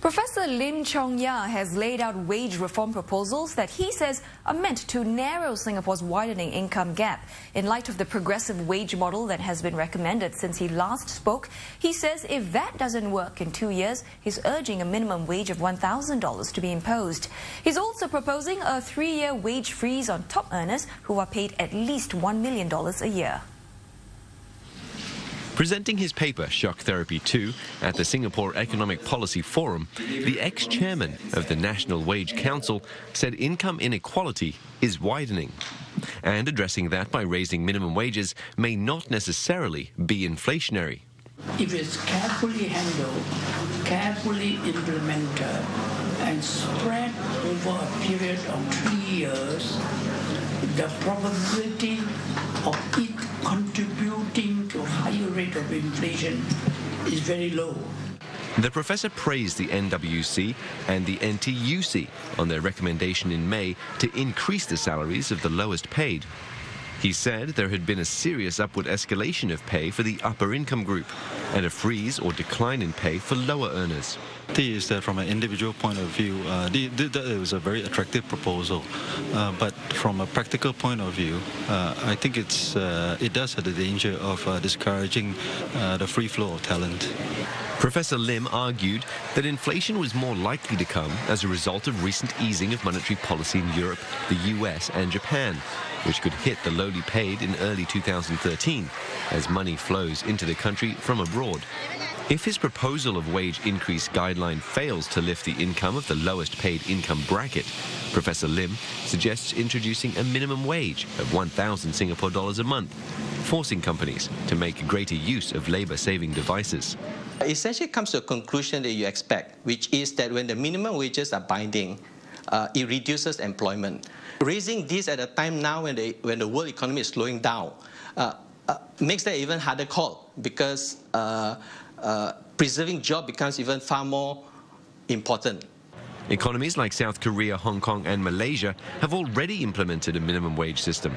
Professor Lim Chong Yah has laid out wage reform proposals that he says are meant to narrow Singapore's widening income gap. In light of the progressive wage model that has been recommended since he last spoke, he says if that doesn't work in 2 years, he's urging a minimum wage of $1,000 to be imposed. He's also proposing a 3-year wage freeze on top earners who are paid at least $1 million a year. Presenting his paper, Shock Therapy 2, at the Singapore Economic Policy Forum, the ex-chairman of the National Wage Council said income inequality is widening. And addressing that by raising minimum wages may not necessarily be inflationary. If it's carefully handled, carefully implemented, and spread over a period of 3 years, the probability of it contributing to a higher rate of inflation is very low. The professor praised the NWC and the NTUC on their recommendation in May to increase the salaries of the lowest paid. He said there had been a serious upward escalation of pay for the upper income group and a freeze or decline in pay for lower earners. Is that from an individual point of view, that was a very attractive proposal. But from a practical point of view, I think it does have the danger of discouraging the free flow of talent. Professor Lim argued that inflation was more likely to come as a result of recent easing of monetary policy in Europe, the US and Japan, which could hit the lowly paid in early 2013 as money flows into the country from abroad. If his proposal of wage increase guideline fails to lift the income of the lowest paid income bracket, Professor Lim suggests introducing a minimum wage of 1,000 Singapore dollars a month, forcing companies to make greater use of labour-saving devices. It essentially comes to a conclusion that you expect, which is that when the minimum wages are binding, it reduces employment. Raising this at a time now when the world economy is slowing down makes that even harder call, because preserving jobs becomes even far more important. Economies like South Korea, Hong Kong and Malaysia have already implemented a minimum wage system.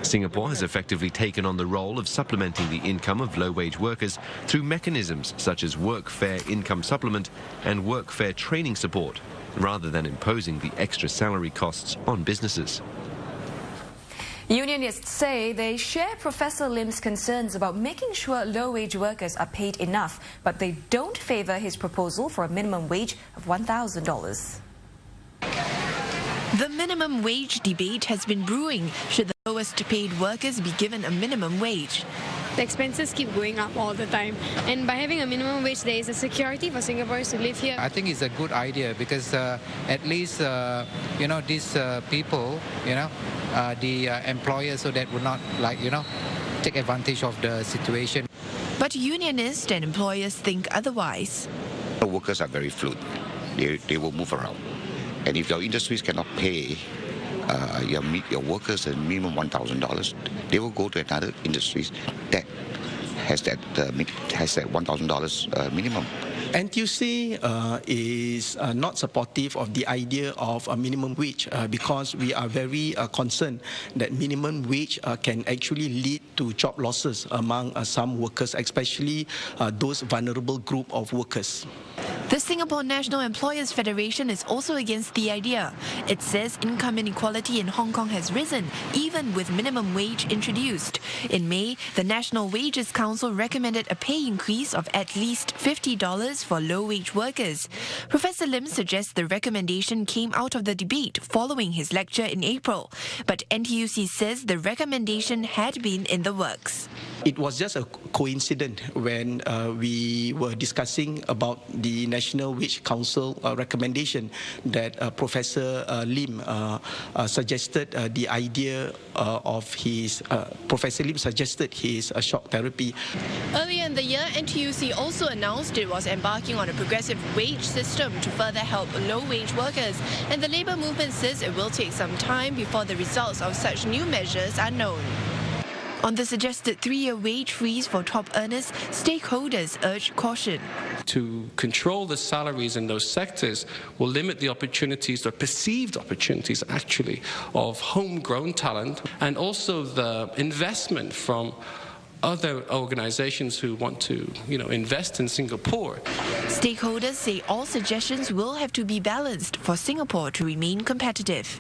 Singapore has effectively taken on the role of supplementing the income of low-wage workers through mechanisms such as workfare income supplement and workfare training support, rather than imposing the extra salary costs on businesses. Unionists say they share Professor Lim's concerns about making sure low-wage workers are paid enough, but they don't favour his proposal for a minimum wage of $1,000. The minimum wage debate has been brewing. Should the lowest paid workers be given a minimum wage? The expenses keep going up all the time, and by having a minimum wage, there is a security for Singaporeans to live here. I think it's a good idea because at least these people, the employers, so that would not take advantage of the situation. But unionists and employers think otherwise. The workers are very fluid. They will move around, and if your industries cannot pay your workers a minimum $1,000, they will go to another industries that has that $1,000 minimum. NTUC is not supportive of the idea of a minimum wage because we are very concerned that minimum wage can actually lead to job losses among some workers, especially those vulnerable group of workers. The Singapore National Employers Federation is also against the idea. It says income inequality in Hong Kong has risen, even with minimum wage introduced. In May, the National Wages Council recommended a pay increase of at least $50 for low-wage workers. Professor Lim suggests the recommendation came out of the debate following his lecture in April. But NTUC says the recommendation had been in the works. It was just a coincidence when we were discussing about the National Wage Council recommendation that Professor Lim suggested the idea of his, Professor Lim suggested his shock therapy. Earlier in the year, NTUC also announced it was embarking on a progressive wage system to further help low-wage workers, and the labour movement says it will take some time before the results of such new measures are known. On the suggested 3-year wage freeze for top earners, stakeholders urge caution. To control the salaries in those sectors will limit the opportunities, the perceived opportunities actually, of homegrown talent, and also the investment from other organizations who want to, invest in Singapore. Stakeholders say all suggestions will have to be balanced for Singapore to remain competitive.